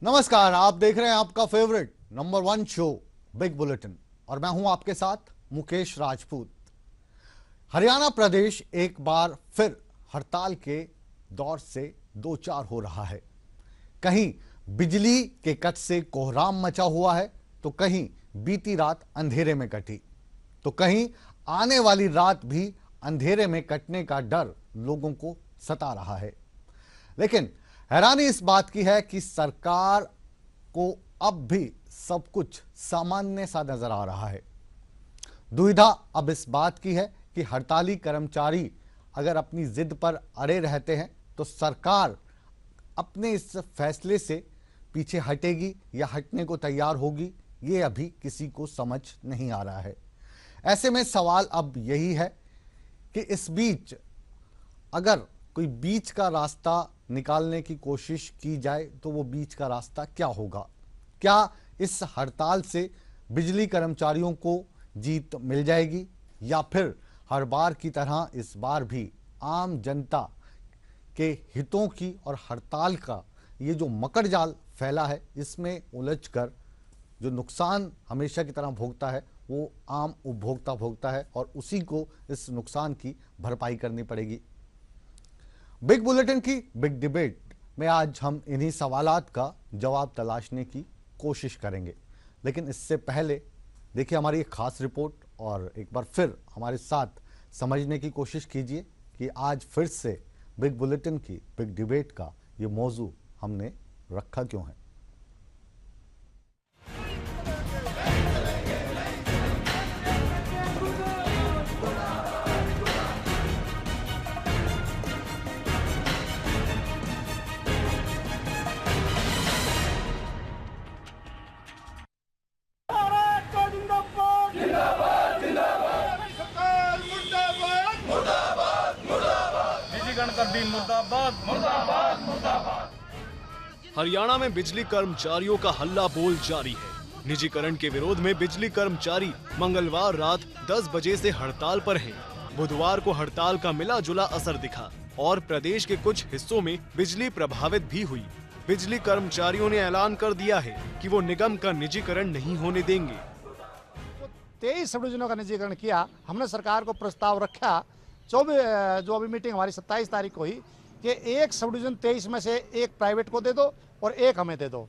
नमस्कार, आप देख रहे हैं आपका favourite number 1 show big bulletin और मैं हूं आपके साथ मुकेश राजपूत। हरियाणा प्रदेश एक बार फिर हड़ताल के दौर से दो चार हो रहा है। कहीं बिजली के कट से कोहराम मचा हुआ है तो कहीं बीती रात अंधेरे में कटी, तो कहीं आने वाली रात भी अंधेरे में कटने का डर लोगों को सता रहा है। लेकिन हैरानी इस बात की है कि सरकार को अब भी सब कुछ सामान्य सा नजर आ रहा है। दुविधा अब इस बात की है कि हड़ताली कर्मचारी अगर अपनी जिद पर अड़े रहते हैं तो सरकार अपने इस फैसले से पीछे हटेगी या हटने को तैयार होगी, ये अभी किसी को समझ नहीं आ रहा है। ऐसे में सवाल अब यही है कि इस बीच अगर कोई बीच का रास्ता निकालने की कोशिश की जाए तो वो बीच का रास्ता क्या होगा? क्या इस हड़ताल से बिजली कर्मचारियों को जीत मिल जाएगी या फिर हर बार की तरह इस बार भी आम जनता के हितों की और हड़ताल का ये जो मकर जाल फैला है इसमें उलझकर जो नुकसान हमेशा की तरह भोगता है वो आम उपभोक्ता भोगता है और उसी को इस नुकसान की भरपाई करनी पड़ेगी। बिग बुलेटिन की बिग डिबेट में आज हम इन्हीं सवालात का जवाब तलाशने की कोशिश करेंगे, लेकिन इससे पहले देखिए हमारी एक खास रिपोर्ट और एक बार फिर हमारे साथ समझने की कोशिश कीजिए कि आज फिर से बिग बुलेटिन की बिग डिबेट का ये मौजू हमने रखा क्यों है। हरियाणा में बिजली कर्मचारियों का हल्ला बोल जारी है। निजीकरण के विरोध में बिजली कर्मचारी मंगलवार रात 10 बजे से हड़ताल पर हैं। बुधवार को हड़ताल का मिला जुला असर दिखा और प्रदेश के कुछ हिस्सों में बिजली प्रभावित भी हुई। बिजली कर्मचारियों ने ऐलान कर दिया है कि वो निगम का निजीकरण नहीं होने देंगे। 23 सब डिविजनों का निजीकरण किया। हमने सरकार को प्रस्ताव रखा 24 जो अभी मीटिंग हमारी 27 तारीख को हुई कि एक सब डिवीजन 23 में से एक प्राइवेट को दे दो और एक हमें दे दो,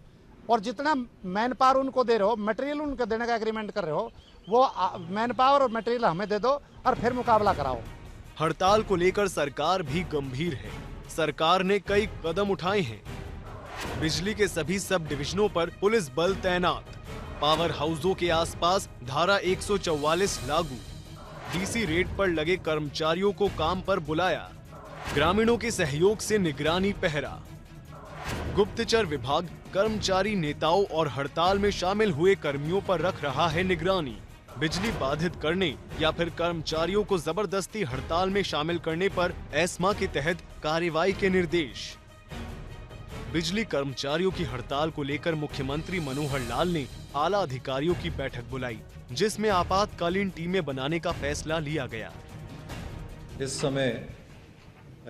और जितना मैन पावर उनको दे रहे हो, मटेरियल उनको देने का एग्रीमेंट कर रहे हो, वो मैन पावर और मटेरियल हमें दे दो और फिर मुकाबला कराओ। हड़ताल को लेकर सरकार भी गंभीर है। सरकार ने कई कदम उठाए हैं। बिजली के सभी सब डिविजनों पर पुलिस बल तैनात, पावर हाउसों के आसपास धारा 144 लागू, डीसी रेट पर लगे कर्मचारियों को काम पर बुलाया, ग्रामीणों के सहयोग से निगरानी पहरा, गुप्तचर विभाग कर्मचारी नेताओं और हड़ताल में शामिल हुए कर्मियों पर रख रहा है निगरानी। बिजली बाधित करने या फिर कर्मचारियों को जबरदस्ती हड़ताल में शामिल करने पर एस्मा के तहत कार्रवाई के निर्देश। बिजली कर्मचारियों की हड़ताल को लेकर मुख्यमंत्री मनोहर लाल ने आला अधिकारियों की बैठक बुलाई, जिसमें आपातकालीन टीमें बनाने का फैसला लिया गया। इस समय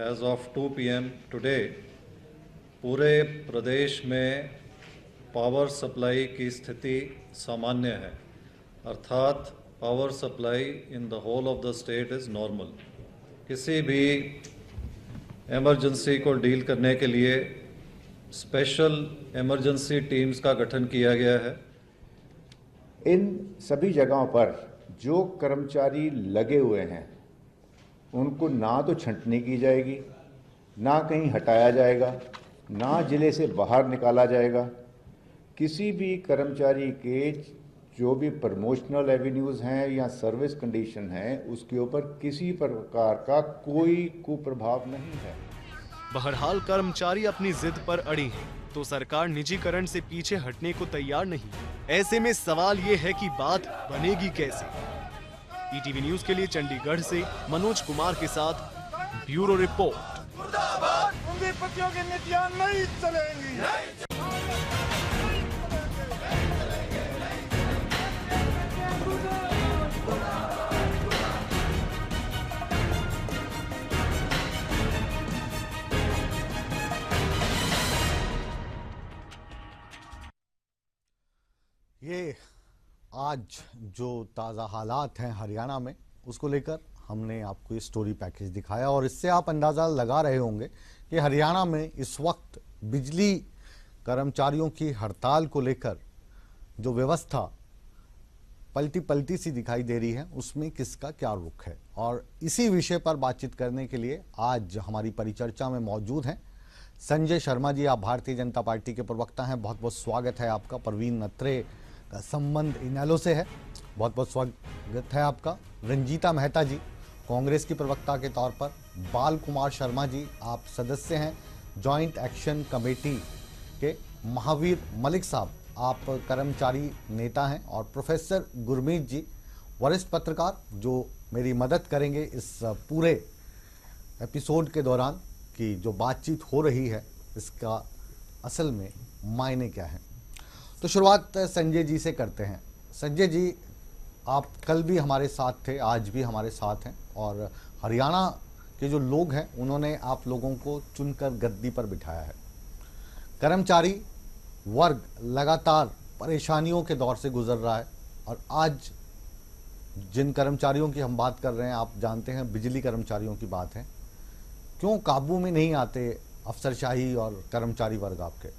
एज ऑफ 2 PM टुडे पूरे प्रदेश में पावर सप्लाई की स्थिति सामान्य है, अर्थात power supply in the whole of the state is normal. किसी भी इमरजेंसी को डील करने के लिए स्पेशल इमरजेंसी टीम्स का गठन किया गया है। इन सभी जगहों पर जो कर्मचारी लगे हुए हैं उनको ना तो छंटनी की जाएगी, ना कहीं हटाया जाएगा, ना जिले से बाहर निकाला जाएगा। किसी भी कर्मचारी के जो भी प्रमोशनल एवेन्यूज़ हैं या सर्विस कंडीशन है उसके ऊपर किसी प्रकार का कोई कुप्रभाव नहीं है। बहरहाल कर्मचारी अपनी जिद पर अड़े हैं तो सरकार निजीकरण से पीछे हटने को तैयार नहीं। ऐसे में सवाल ये है कि बात बनेगी कैसे। ईटीवी न्यूज के लिए चंडीगढ़ से मनोज कुमार के साथ ब्यूरो रिपोर्ट। पूंजीपतियों की नीतियां नहीं चलेंगी। आज जो ताज़ा हालात हैं हरियाणा में, उसको लेकर हमने आपको ये स्टोरी पैकेज दिखाया और इससे आप अंदाज़ा लगा रहे होंगे कि हरियाणा में इस वक्त बिजली कर्मचारियों की हड़ताल को लेकर जो व्यवस्था पलटी पलटी सी दिखाई दे रही है, उसमें किसका क्या रुख है। और इसी विषय पर बातचीत करने के लिए आज हमारी परिचर्चा में मौजूद हैं संजय शर्मा जी। आप भारतीय जनता पार्टी के प्रवक्ता हैं, बहुत बहुत स्वागत है आपका। परवीन नत्रे का संबंध इनेलो से है, बहुत बहुत स्वागत है आपका। रंजीता मेहता जी कांग्रेस की प्रवक्ता के तौर पर। बाल कुमार शर्मा जी आप सदस्य हैं जॉइंट एक्शन कमेटी के। महावीर मलिक साहब आप कर्मचारी नेता हैं। और प्रोफेसर गुरमीत जी वरिष्ठ पत्रकार, जो मेरी मदद करेंगे इस पूरे एपिसोड के दौरान कि जो बातचीत हो रही है इसका असल में मायने क्या है। तो शुरुआत संजय जी से करते हैं। संजय जी, आप कल भी हमारे साथ थे, आज भी हमारे साथ हैं और हरियाणा के जो लोग हैं उन्होंने आप लोगों को चुनकर गद्दी पर बिठाया है। कर्मचारी वर्ग लगातार परेशानियों के दौर से गुजर रहा है और आज जिन कर्मचारियों की हम बात कर रहे हैं, आप जानते हैं बिजली कर्मचारियों की बात है, क्यों काबू में नहीं आते अफसरशाही और कर्मचारी वर्ग आपके?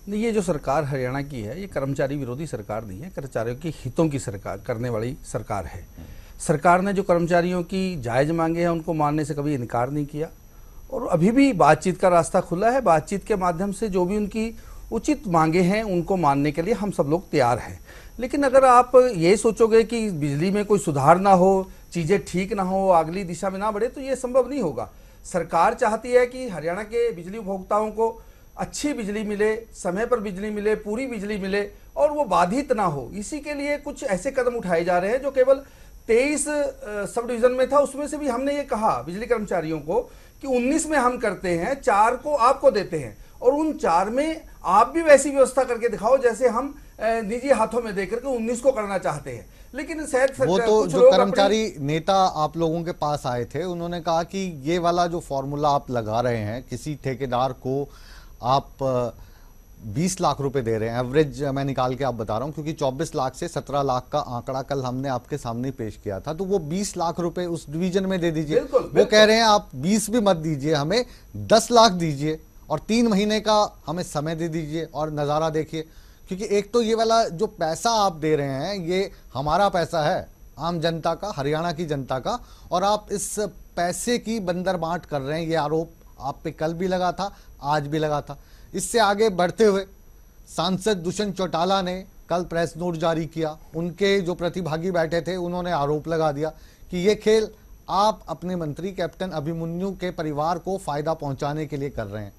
नहीं, ये जो सरकार हरियाणा की है ये कर्मचारी विरोधी सरकार नहीं है, कर्मचारियों की हितों की सरकार करने वाली सरकार है। सरकार ने जो कर्मचारियों की जायज़ मांगे हैं उनको मानने से कभी इनकार नहीं किया और अभी भी बातचीत का रास्ता खुला है। बातचीत के माध्यम से जो भी उनकी उचित मांगे हैं उनको मानने के लिए हम सब लोग तैयार हैं। लेकिन अगर आप ये सोचोगे कि बिजली में कोई सुधार ना हो, चीज़ें ठीक ना हो, अगली दिशा में ना बढ़े, तो ये संभव नहीं होगा। सरकार चाहती है कि हरियाणा के बिजली उपभोक्ताओं को अच्छी बिजली मिले, समय पर बिजली मिले, पूरी बिजली मिले और वो बाधित ना हो। इसी के लिए कुछ ऐसे कदम उठाए जा रहे हैं जो केवल 23 सब डिवीजन में था, उसमें से भी हमने ये कहा बिजली कर्मचारियों को कि 19 में हम करते हैं, 4 को आपको देते हैं और उन 4 में आप भी वैसी व्यवस्था करके दिखाओ जैसे हम निजी हाथों में देकर के 19 को करना चाहते हैं। लेकिन शायद वो तो जो कर्मचारी नेता आप लोगों के पास आए थे उन्होंने कहा कि ये वाला जो फॉर्मूला आप लगा रहे हैं, किसी ठेकेदार को आप 20 लाख रुपए दे रहे हैं, एवरेज मैं निकाल के आप बता रहा हूं क्योंकि 24 लाख से 17 लाख का आंकड़ा कल हमने आपके सामने पेश किया था, तो वो 20 लाख रुपए उस डिवीजन में दे दीजिए। वो कह रहे हैं आप 20 भी मत दीजिए, हमें 10 लाख दीजिए और 3 महीने का हमें समय दे दीजिए और नज़ारा देखिए। क्योंकि एक तो ये वाला जो पैसा आप दे रहे हैं ये हमारा पैसा है, आम जनता का, हरियाणा की जनता का, और आप इस पैसे की बंदर बांट कर रहे हैं। ये आरोप आप पे कल भी लगा था, आज भी लगा था। इससे आगे बढ़ते हुए सांसद दुष्यंत चौटाला ने कल प्रेस नोट जारी किया। उनके जो प्रतिभागी बैठे थे उन्होंने आरोप लगा दिया कि ये खेल आप अपने मंत्री कैप्टन अभिमन्यु के परिवार को फायदा पहुंचाने के लिए कर रहे हैं।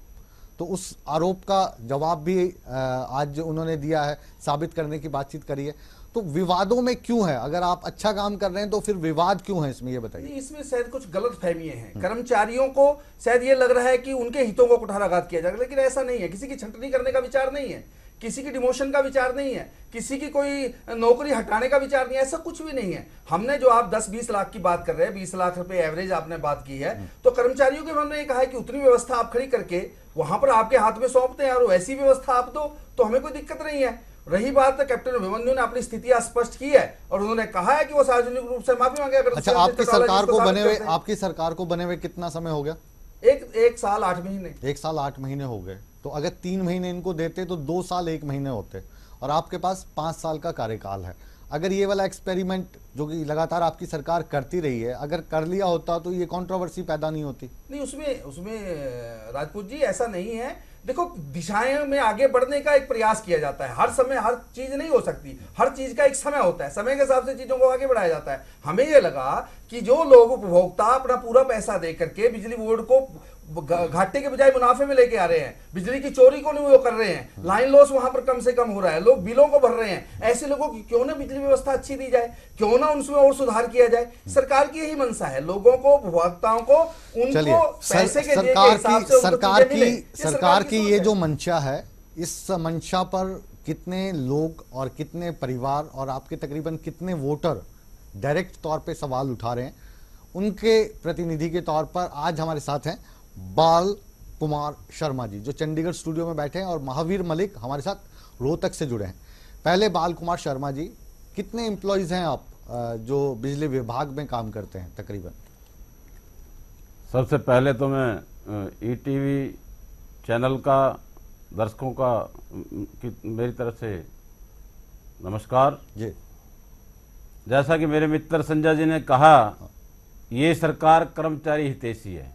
तो उस आरोप का जवाब भी आज उन्होंने दिया है, साबित करने की बातचीत करी है। तो विवादों में क्यों है? अगर आप अच्छा काम कर रहे हैं तो फिर विवाद क्यों है इसमें, ये बताइए। इसमें शायद कुछ गलत फहमियां हैं। कर्मचारियों को शायद ये लग रहा है कि उनके हितों को कुठाराघात किया जाएगा, लेकिन ऐसा नहीं है। किसी की छंटनी करने का विचार नहीं है, किसी की डिमोशन का विचार नहीं है, किसी की कोई नौकरी हटाने का विचार नहीं है, ऐसा कुछ भी नहीं है। हमने जो आप 10-20 लाख की बात कर रहे हैं, 20 लाख रुपए एवरेज आपने बात की है, तो कर्मचारियों के मन में ये कहा है कि उतनी व्यवस्था आप खड़ी करके वहां पर आपके हाथ में सौंपते हैं और वैसी व्यवस्था आप दो तो हमें कोई दिक्कत नहीं है। रही बात कैप्टन अभिमन्यु ने अपनी स्थिति स्पष्ट की है और उन्होंने कहा है कि वो सार्वजनिक रूप से माफी मांगे। अगर अच्छा, आपकी सरकार को बने हुए कितना समय हो गया? एक साल 8 महीने। 1 साल 8 महीने हो गए। तो अगर 3 महीने इनको देते तो 2 साल 1 महीने होते और आपके पास 5 साल का कार्यकाल है। अगर ये वाला एक्सपेरिमेंट जो कि लगातार आपकी सरकार करती रही है, अगर कर लिया होता तो ये कंट्रोवर्सी पैदा नहीं होती। नहीं, उसमें राजपूत जी ऐसा नहीं है। देखो, दिशाएं में आगे बढ़ने का एक प्रयास किया जाता है। हर समय हर चीज नहीं हो सकती, हर चीज का एक समय होता है, समय के हिसाब से चीजों को आगे बढ़ाया जाता है। हमें यह लगा कि जो लोग उपभोक्ता अपना पूरा पैसा दे करके बिजली बोर्ड को घाटे के बजाय मुनाफे में लेके आ रहे हैं, बिजली की चोरी को नहीं वो कर रहे हैं, लाइन लॉस वहां पर कम से कम हो रहा है, लोग बिलों को भर रहे हैं, ऐसे लोगों की क्यों ना बिजली व्यवस्था अच्छी दी जाए, क्यों ना उनमें और सुधार किया जाए। सरकार की यही मंशा है, लोगों को, उपभोक्ताओं को, उनको पैसे के सरकार की ये जो मंशा है, इस मंशा पर कितने लोग और कितने परिवार और आपके तकरीबन कितने वोटर डायरेक्ट तौर पे सवाल उठा रहे हैं? उनके प्रतिनिधि के तौर पर आज हमारे साथ हैं बाल कुमार शर्मा जी, जो चंडीगढ़ स्टूडियो में बैठे हैं, और महावीर मलिक हमारे साथ रोहतक से जुड़े हैं। पहले बाल कुमार शर्मा जी, कितने एम्प्लॉयज हैं आप जो बिजली विभाग में काम करते हैं तकरीबन? सबसे पहले तो मैं ईटीवी चैनल का दर्शकों का मेरी तरफ से नमस्कार जी। जैसा कि मेरे मित्र संजय जी ने कहा, ये सरकार कर्मचारी हितैषी है।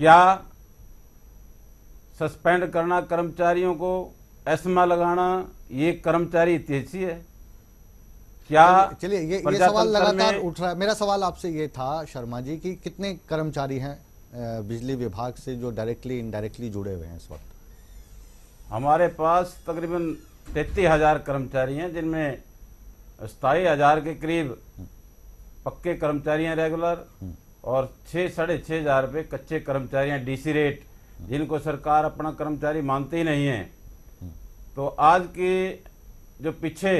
क्या सस्पेंड करना कर्मचारियों को, एस्मा लगाना, ये कर्मचारी हितैषी है? क्या चलिए ये सवाल लगातार उठ रहा है। मेरा सवाल आपसे ये था शर्मा जी कि कितने कर्मचारी हैं बिजली विभाग से जो डायरेक्टली इनडायरेक्टली जुड़े हुए हैं इस वक्त? हमारे पास तकरीबन 33,000 कर्मचारी हैं, जिनमें 27,000 के करीब पक्के कर्मचारी हैं रेगुलर, और 6-6.5 हजार रुपये कच्चे कर्मचारी हैं डीसी रेट, जिनको सरकार अपना कर्मचारी मानती ही नहीं है। तो आज के जो पीछे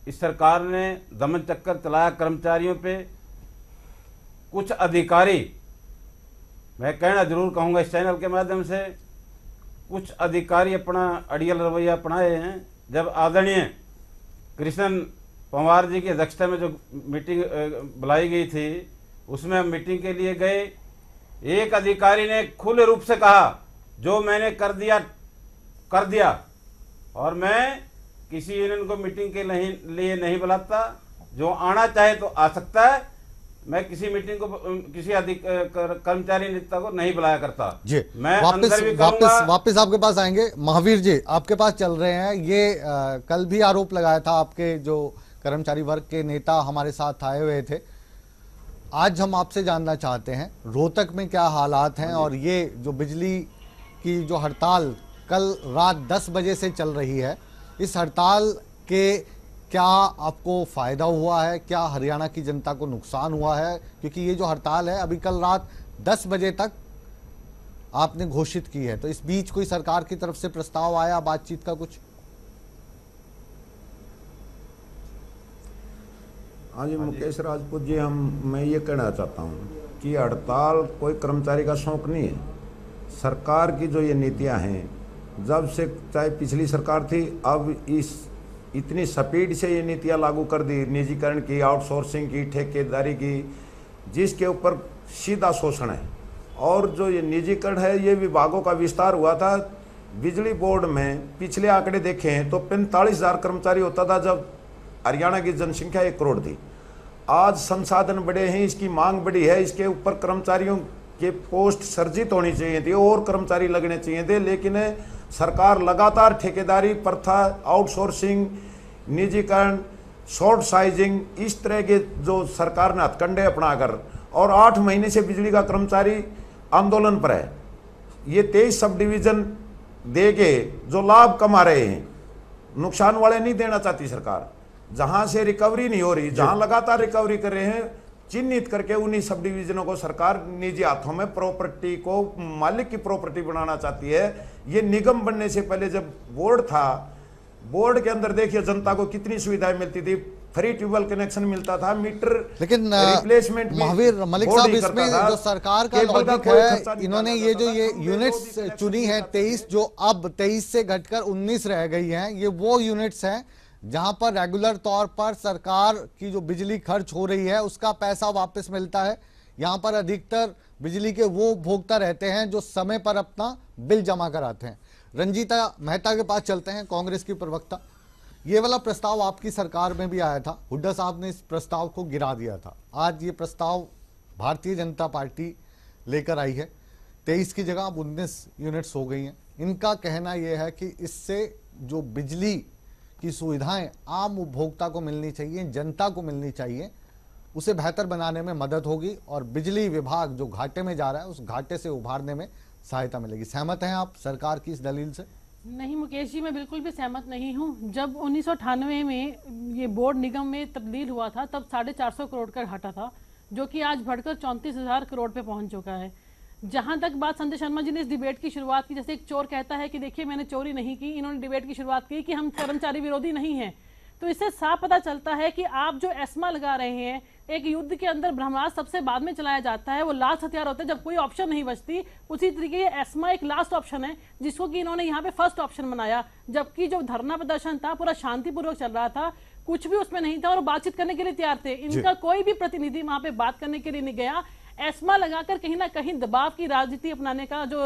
इस सरकार ने दमन चक्कर चलाया कर्मचारियों पे, कुछ अधिकारी, मैं कहना जरूर कहूंगा इस चैनल के माध्यम से, कुछ अधिकारी अपना अड़ियल रवैया अपनाए हैं। जब आदरणीय कृष्ण पंवार जी की अध्यक्षता में जो मीटिंग बुलाई गई थी, उसमें हम मीटिंग के लिए गए। एक अधिकारी ने खुले रूप से कहा, जो मैंने कर दिया, और मैं किसी यूनियन को मीटिंग के लिए नहीं बुलाता, जो आना चाहे तो आ सकता है, मैं किसी मीटिंग को किसी कर्मचारी नेता को नहीं बुलाया करता जी। मैं वापस आपके पास आएंगे। महावीर जी आपके पास चल रहे हैं। ये कल भी आरोप लगाया था, आपके जो कर्मचारी वर्ग के नेता हमारे साथ आए हुए थे। आज हम आपसे जानना चाहते हैं रोहतक में क्या हालात हैं, और ये जो बिजली की जो हड़ताल कल रात 10 बजे से चल रही है, इस हड़ताल के क्या आपको फायदा हुआ है, क्या हरियाणा की जनता को नुकसान हुआ है? क्योंकि ये जो हड़ताल है अभी कल रात 10 बजे तक आपने घोषित की है, तो इस बीच कोई सरकार की तरफ से प्रस्ताव आया बातचीत का कुछ? हाँ जी, मुकेश राजपूत जी, मैं ये कहना चाहता हूँ कि हड़ताल कोई कर्मचारी का शौक नहीं है। सरकार की जो ये नीतियाँ हैं, जब से चाहे पिछली सरकार थी, अब इतनी स्पीड से ये नीतियाँ लागू कर दी, निजीकरण की, आउटसोर्सिंग की, ठेकेदारी की, जिसके ऊपर सीधा शोषण है। और जो ये निजीकरण है, ये विभागों का विस्तार हुआ था। बिजली बोर्ड में पिछले आंकड़े देखे हैं तो 45,000 कर्मचारी होता था जब हरियाणा की जनसंख्या 1 करोड़ थी। आज संसाधन बढ़े हैं, इसकी मांग बढ़ी है, इसके ऊपर कर्मचारियों के पोस्ट सर्जित होनी चाहिए थी और कर्मचारी लगने चाहिए थे, लेकिन सरकार लगातार ठेकेदारी प्रथा, आउटसोर्सिंग, निजीकरण, शॉर्ट साइजिंग, इस तरह के जो सरकार ने हथकंडे अपनाकर, और 8 महीने से बिजली का कर्मचारी आंदोलन पर है। ये 23 सब डिवीजन दे के जो लाभ कमा रहे हैं, नुकसान वाले नहीं देना चाहती सरकार। जहां से रिकवरी नहीं हो रही, जहां लगातार रिकवरी कर रहे हैं, चिन्हित करके उन्हीं सब डिवीजनों को सरकार निजी हाथों में प्रॉपर्टी को मालिक की प्रॉपर्टी बनाना चाहती है। ये निगम बनने से पहले जब बोर्ड था, बोर्ड के अंदर देखिए जनता को कितनी सुविधाएं मिलती थी, फ्री ट्यूबवेल कनेक्शन मिलता था, मीटर लेकिन रिप्लेसमेंट महावीर मलिक साहब, इसमें जो सरकार का लॉजिक है, इन्होंने ये जो ये यूनिट्स चुनी है 23, जो अब 23 से घटकर 19 रह गई हैं, ये वो यूनिट्स हैं जहां पर रेगुलर तौर पर सरकार की जो बिजली खर्च हो रही है उसका पैसा वापस मिलता है। यहां पर अधिकतर बिजली के वो उपभोक्ता रहते हैं जो समय पर अपना बिल जमा कराते हैं। रंजीता मेहता के पास चलते हैं, कांग्रेस की प्रवक्ता। ये वाला प्रस्ताव आपकी सरकार में भी आया था, हुड्डा साहब ने इस प्रस्ताव को गिरा दिया था। आज ये प्रस्ताव भारतीय जनता पार्टी लेकर आई है, 23 की जगह अब 19 यूनिट्स हो गई हैं। इनका कहना यह है कि इससे जो बिजली की सुविधाएं आम उपभोक्ता को मिलनी चाहिए, जनता को मिलनी चाहिए, उसे बेहतर बनाने में मदद होगी और बिजली विभाग जो घाटे में जा रहा है उस घाटे से उभारने में सहायता मिलेगी। सहमत हैं आप सरकार की इस दलील से? नहीं मुकेश जी, मैं बिल्कुल भी सहमत नहीं हूं। जब 1998 में ये बोर्ड निगम में तब्दील हुआ था तब 450 करोड़ का घाटा था, जो कि आज बढ़कर 34,000 करोड़ पे पहुंच चुका है। जहां तक बात संजय शर्मा जी ने इस डिबेट की शुरुआत की, जैसे एक चोर कहता है कि देखिए मैंने चोरी नहीं की, इन्होंने डिबेट की शुरुआत की कि हम कर्मचारी विरोधी नहीं हैं। तो इससे साफ पता चलता है कि आप जो एस्मा लगा रहे हैं, एक युद्ध के अंदर ब्रह्मास्त्र सबसे बाद में चलाया जाता है, वो लास्ट हथियार होता है जब कोई ऑप्शन नहीं बचती। उसी तरीके ये एस्मा एक लास्ट ऑप्शन है जिसको कि इन्होंने यहाँ पे फर्स्ट ऑप्शन बनाया, जबकि जो धरना प्रदर्शन था पूरा शांतिपूर्वक चल रहा था, कुछ भी उसमें नहीं था और बातचीत करने के लिए तैयार थे। इनका कोई भी प्रतिनिधि वहां पे बात करने के लिए नहीं गया। एस्मा लगाकर कहीं ना कहीं दबाव की राजनीति अपनाने का जो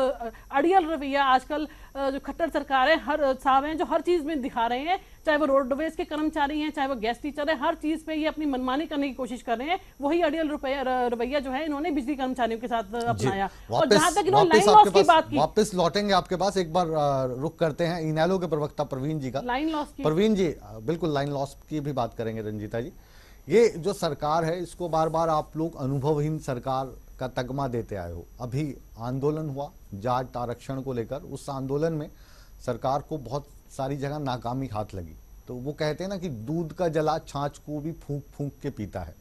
अड़ियल रवैया आजकल जो खट्टर सरकार है, हर साहब हैं जो हर चीज में दिखा रहे हैं, चाहे वो रोडवेज के कर्मचारी हैं, चाहे वो गेस्ट टीचर है, हर चीज पे ये अपनी मनमानी करने की कोशिश कर रहे हैं। वही अड़ियल रवैया जो है इन्होंने बिजली कर्मचारियों के साथ अपनाया। और जहां तक इन्होंने लाइन लॉस की बात की, वापस लौटेंगे आपके पास, एक बार रुक करते हैं इनेलो के प्रवक्ता प्रवीण जी का। लाइन लॉस की, प्रवीण जी बिल्कुल लाइन लॉस की भी बात करेंगे। रंजीता जी, ये जो सरकार है इसको बार बार आप लोग अनुभवहीन सरकार का तगमा देते आए हो। अभी आंदोलन हुआ जाट आरक्षण को लेकर, उस आंदोलन में सरकार को बहुत सारी जगह नाकामी हाथ लगी। तो वो कहते हैं ना कि दूध का जला छाछ को भी फूंक फूंक के पीता है।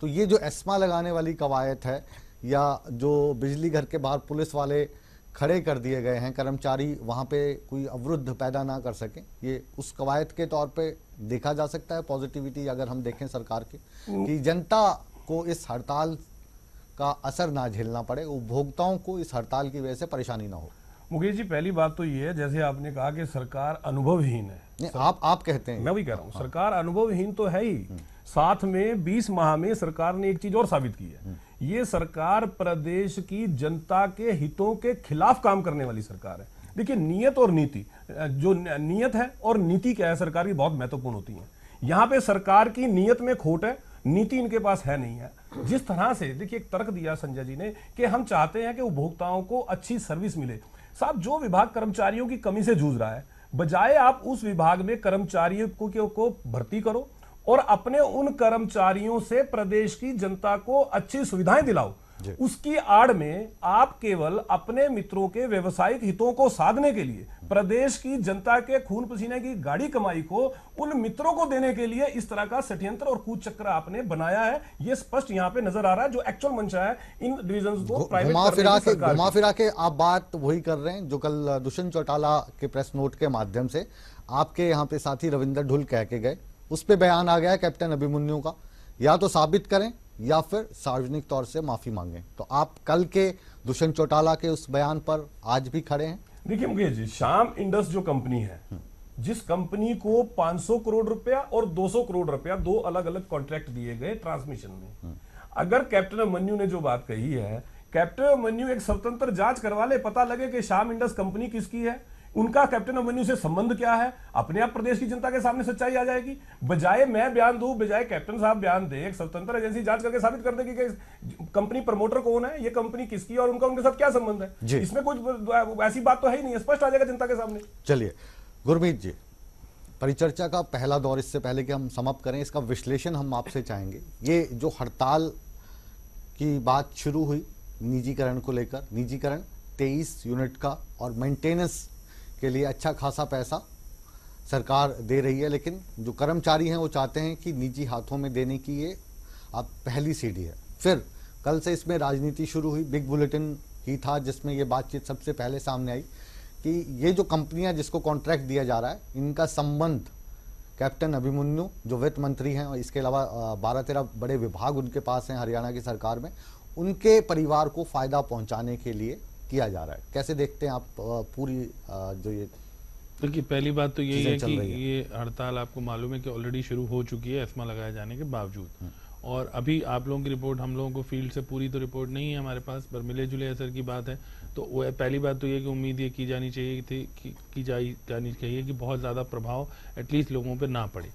तो ये जो एस्मा लगाने वाली कवायद है, या जो बिजली घर के बाहर पुलिस वाले खड़े कर दिए गए हैं, कर्मचारी वहाँ पे कोई अवरुद्ध पैदा ना कर सके, ये उस कवायद के तौर पे देखा जा सकता है पॉजिटिविटी अगर हम देखें सरकार की, कि जनता को इस हड़ताल का असर ना झेलना पड़े, उपभोक्ताओं को इस हड़ताल की वजह से परेशानी ना हो। मुकेश जी, पहली बात तो ये है, जैसे आपने कहा कि सरकार अनुभवहीन है। आप कहते हैं, मैं वही कह रहा हूँ, सरकार अनुभवहीन तो है ही, साथ में 20 माह में सरकार ने एक चीज और साबित की है, ये सरकार प्रदेश की जनता के हितों के खिलाफ काम करने वाली सरकार है। देखिए, नियत और नीति, जो नियत है और नीति क्या है सरकार की, बहुत महत्वपूर्ण होती है। यहाँ पे सरकार की नियत में खोट है, नीति इनके पास है नहीं है। जिस तरह से देखिए, एक तर्क दिया संजय जी ने कि हम चाहते हैं कि उपभोक्ताओं को अच्छी सर्विस मिले। साहब, जो विभाग कर्मचारियों की कमी से जूझ रहा है, बजाय आप उस विभाग में कर्मचारियों को भर्ती करो और अपने उन कर्मचारियों से प्रदेश की जनता को अच्छी सुविधाएं दिलाओ। उसकी आड़ में आप केवल अपने मित्रों के व्यवसायिक हितों को साधने के लिए प्रदेश की जनता के खून पसीने की गाड़ी कमाई को उन मित्रों को देने के लिए इस तरह का षड्यंत्र और कूच चक्र आपने बनाया है। यह स्पष्ट यहां पे नजर आ रहा है। जो एक्चुअल मंशा है इन डिविजन्स को प्राइवेट घुमा फिरा के आप बात वही कर रहे हैं जो कल दुष्यंत चौटाला के प्रेस नोट के माध्यम से आपके यहाँ पे साथी रविंदर ढुल कह के गए। उस पर बयान आ गया है कैप्टन अभिमन्यु का, या तो साबित करें या फिर सार्वजनिक तौर से माफी मांगें। तो आप कल के दुष्यंत चौटाला के उस बयान पर आज भी खड़े हैं? देखिए मुकेश जी, श्याम इंडस जो कंपनी है, जिस कंपनी को 500 करोड़ रुपया और 200 करोड़ रुपया दो अलग अलग कॉन्ट्रैक्ट दिए गए ट्रांसमिशन में, अगर कैप्टन अभिमन्यु ने जो बात कही है, कैप्टन अभिमन्यु एक स्वतंत्र जांच करवा ले, पता लगे कि श्याम इंडस कंपनी किसकी है, उनका कैप्टन अभिमन्यु से संबंध क्या है, अपने आप प्रदेश की जनता के सामने सच्चाई आ जाएगी। बजाय मैं बयान दूं, बजाय कैप्टन साहब बयान दे, एक स्वतंत्र एजेंसी जांच करके साबित कर देगी कि कंपनी प्रमोटर कौन है, ये कंपनी किसकी है और उनका उनके साथ क्या संबंध है। इसमें कुछ ऐसी बात तो है ही नहीं, स्पष्ट आ जाएगा जनता के सामने। चलिए गुरमीत जी, परिचर्चा का पहला दौर, इससे पहले कि हम समाप्त करें, इसका विश्लेषण हम आपसे चाहेंगे। ये जो हड़ताल की बात शुरू हुई निजीकरण को लेकर, निजीकरण 23 यूनिट का और मेंटेनेंस के लिए अच्छा खासा पैसा सरकार दे रही है, लेकिन जो कर्मचारी हैं वो चाहते हैं कि निजी हाथों में देने की ये अब पहली सीढ़ी है। फिर कल से इसमें राजनीति शुरू हुई, बिग बुलेटिन ही था जिसमें ये बातचीत सबसे पहले सामने आई कि ये जो कंपनियां जिसको कॉन्ट्रैक्ट दिया जा रहा है, इनका संबंध कैप्टन अभिमन्यु जो वित्त मंत्री हैं और इसके अलावा 12-13 बड़े विभाग उनके पास हैं हरियाणा की सरकार में, उनके परिवार को फायदा पहुंचाने के लिए किया जा रहा है। कैसे देखते हैं आप पूरी जो ये? देखिए, पहली बात तो यही है कि ये हड़ताल आपको मालूम है कि ऑलरेडी शुरू हो चुकी है एस्मा लगाए जाने के बावजूद, और अभी आप लोगों की रिपोर्ट, हम लोगों को फील्ड से पूरी तो रिपोर्ट नहीं है हमारे पास, पर मिले जुले असर की बात है। तो वो पहली बात तो ये कि उम्मीद ये की जानी चाहिए थी की जानी चाहिए कि बहुत ज़्यादा प्रभाव एटलीस्ट लोगों पे ना पड़े।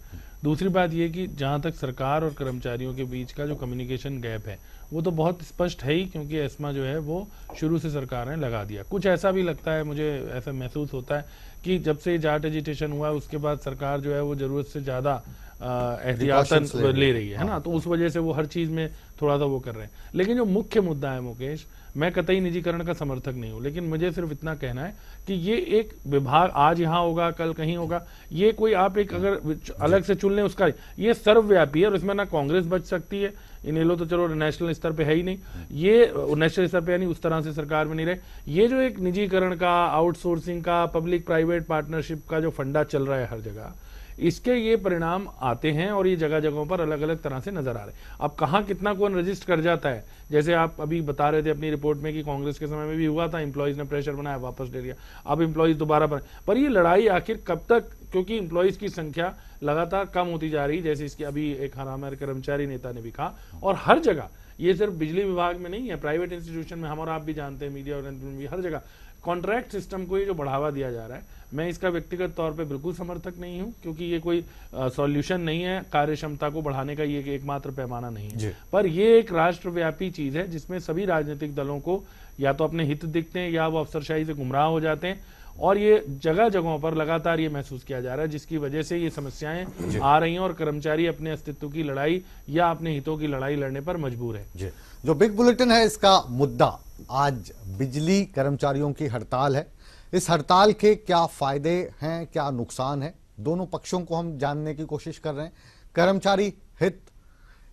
दूसरी बात ये कि जहाँ तक सरकार और कर्मचारियों के बीच का जो कम्युनिकेशन गैप है वो तो बहुत स्पष्ट है ही, क्योंकि एस्मा जो है वो शुरू से सरकार ने लगा दिया। कुछ ऐसा भी लगता है, मुझे ऐसा महसूस होता है कि जब से जाट एजिटेशन हुआ उसके बाद सरकार जो है वो ज़रूरत से ज़्यादा एहतियातन ले रही है ना, तो उस वजह से वो हर चीज़ में थोड़ा सा वो कर रहे हैं। लेकिन जो मुख्य मुद्दा है मुकेश, मैं कतई निजीकरण का समर्थक नहीं हूँ, लेकिन मुझे सिर्फ इतना कहना है कि ये एक विभाग आज यहाँ होगा कल कहीं होगा, ये कोई आप एक अगर अलग से चुन लें उसका, ये सर्वव्यापी है और इसमें ना कांग्रेस बच सकती है, इनेलो तो चलो नेशनल स्तर पे है ही नहीं, ये नेशनल स्तर पे है नहीं, उस तरह से सरकार में नहीं रहे। ये जो एक निजीकरण का, आउटसोर्सिंग का, पब्लिक प्राइवेट पार्टनरशिप का जो फंडा चल रहा है हर जगह, इसके ये परिणाम आते हैं और ये जगह जगहों पर अलग अलग तरह से नजर आ रहे हैं। अब कहाँ कितना कौन रजिस्टर कर जाता है, जैसे आप अभी बता रहे थे अपनी रिपोर्ट में कि कांग्रेस के समय में भी हुआ था, एम्प्लॉयज ने प्रेशर बनाया, वापस ले लिया, अब एम्प्लॉयज दोबारा बने। पर ये लड़ाई आखिर कब तक, क्योंकि एम्प्लॉयज की संख्या लगातार कम होती जा रही, जैसे इसकी अभी एक हमारे कर्मचारी नेता ने भी कहा, और हर जगह, ये सिर्फ बिजली विभाग में नहीं है, प्राइवेट इंस्टीट्यूशन में हम और आप भी जानते हैं, मीडिया और भी, हर जगह कॉन्ट्रैक्ट सिस्टम को ये जो बढ़ावा दिया जा रहा है, मैं इसका व्यक्तिगत तौर पे बिल्कुल समर्थक नहीं हूं, क्योंकि ये कोई सॉल्यूशन नहीं है, कार्य क्षमता को बढ़ाने का ये एकमात्र पैमाना नहीं है। पर ये एक राष्ट्रव्यापी चीज है जिसमें सभी राजनीतिक दलों को या तो अपने हित दिखते हैं या वो अफसरशाही से गुमराह हो जाते हैं, और ये जगह जगहों पर लगातार ये महसूस किया जा रहा है, जिसकी वजह से ये समस्याएं आ रही हैं और कर्मचारी अपने अस्तित्व की लड़ाई या अपने हितों की लड़ाई लड़ने पर मजबूर है। जो बिग बुलेटिन है, इसका मुद्दा आज बिजली कर्मचारियों की हड़ताल है। इस हड़ताल के क्या फायदे हैं, क्या नुकसान है, दोनों पक्षों को हम जानने की कोशिश कर रहे हैं। कर्मचारी हित,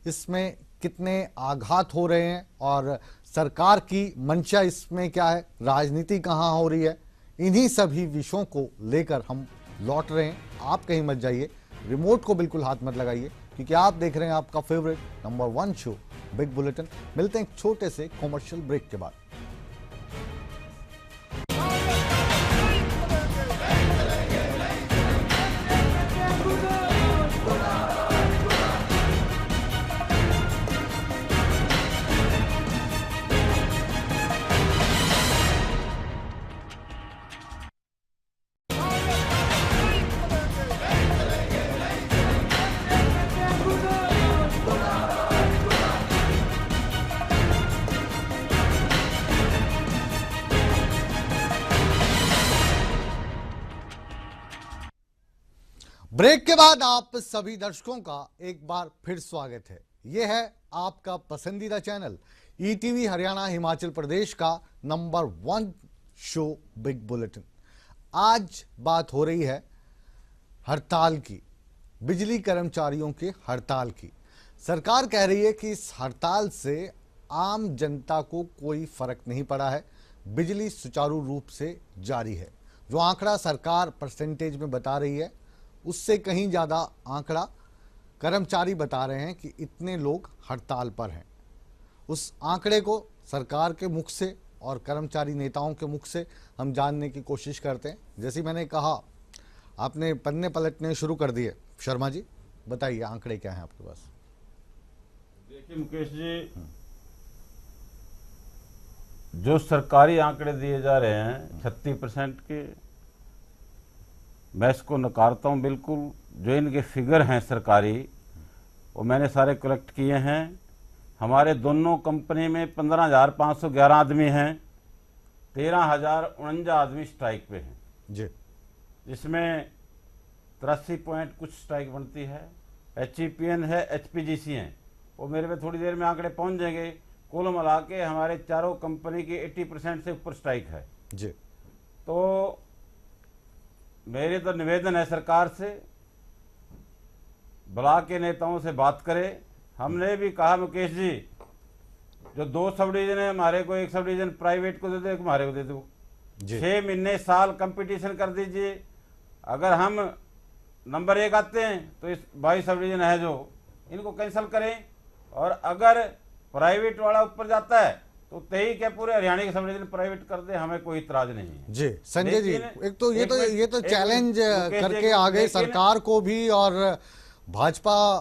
इसमें कितने आघात हो रहे हैं और सरकार की मंशा इसमें क्या है, राजनीति कहां हो रही है, इन्हीं सभी विषयों को लेकर हम लौट रहे हैं। आप कहीं मत जाइए, रिमोट को बिल्कुल हाथ मत लगाइए, क्योंकि आप देख रहे हैं आपका favourite number 1 show big bulletin. मिलते हैं एक छोटे से कॉमर्शियल ब्रेक के बाद। ब्रेक के बाद आप सभी दर्शकों का एक बार फिर स्वागत है। यह है आपका पसंदीदा चैनल ईटीवी हरियाणा हिमाचल प्रदेश का नंबर 1 शो बिग बुलेटिन। आज बात हो रही है हड़ताल की, बिजली कर्मचारियों की हड़ताल की। सरकार कह रही है कि इस हड़ताल से आम जनता को कोई फर्क नहीं पड़ा है, बिजली सुचारू रूप से जारी है। जो आंकड़ा सरकार परसेंटेज में बता रही है, उससे कहीं ज़्यादा आंकड़ा कर्मचारी बता रहे हैं कि इतने लोग हड़ताल पर हैं। उस आंकड़े को सरकार के मुख से और कर्मचारी नेताओं के मुख से हम जानने की कोशिश करते हैं। जैसे मैंने कहा, आपने पन्ने पलटने शुरू कर दिए। शर्मा जी बताइए, आंकड़े क्या हैं आपके पास? देखिए मुकेश जी, जो सरकारी आंकड़े दिए जा रहे हैं 36% के, मैं इसको नकारता हूं बिल्कुल। जो इनके फिगर हैं सरकारी, वो मैंने सारे कलेक्ट किए हैं। हमारे दोनों कंपनी में 15,511 आदमी हैं, 13,049 आदमी स्ट्राइक पे हैं जी, जिसमें 83 पॉइंट कुछ स्ट्राइक बनती है। HEPN है, HPGC हैं, वो मेरे पे थोड़ी देर में आंकड़े पहुंच जाएंगे। कुल मिला के हमारे चारों कंपनी की 80% से ऊपर स्ट्राइक है जी। तो मेरे तो निवेदन है सरकार से, ब्लॉक के नेताओं से बात करें। हमने भी कहा मुकेश जी, जो 2 सब डिवीजन है हमारे को, 1 सब डिवीजन प्राइवेट को दे दो, 1 हमारे को दे दो। 6 महीने साल कंपटीशन कर दीजिए। अगर हम नंबर 1 आते हैं तो इस 22 सब डिवीजन है जो, इनको कैंसिल करें, और अगर प्राइवेट वाला ऊपर जाता है तो तय क्या पूरे हरियाणा के सब डिवीजन प्राइवेट कर दे, हमें कोई इतराज नहीं है जी। संजय जी, एक तो ये तो चैलेंज करके आ गए सरकार को भी, और भाजपा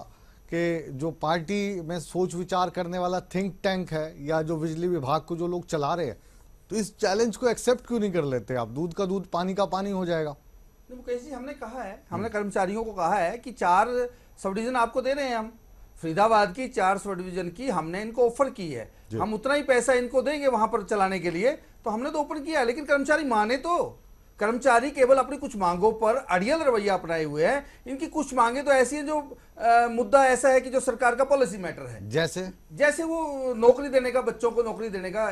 के जो पार्टी में सोच विचार करने वाला थिंक टैंक है, या जो बिजली विभाग को जो लोग चला रहे हैं, तो इस चैलेंज को एक्सेप्ट क्यों नहीं कर लेते आप? दूध का दूध पानी का पानी हो जाएगा। मुकेश जी, हमने कहा है, हमने कर्मचारियों को कहा है कि 4 सब डिवीजन आपको दे रहे हैं हम। फरीदाबाद की 4 सब डिवीजन की हमने इनको ऑफर की है, हम उतना ही पैसा इनको देंगे वहां पर चलाने के लिए, तो हमने तो ओपन किया है। लेकिन कर्मचारी माने तो, कर्मचारी केवल अपनी कुछ मांगों पर अड़ियल रवैया अपनाए हुए हैं। इनकी कुछ मांगे तो ऐसी हैं जो मुद्दा ऐसा है कि जो सरकार का पॉलिसी मैटर है। जैसे वो नौकरी देने का, बच्चों को नौकरी देने का,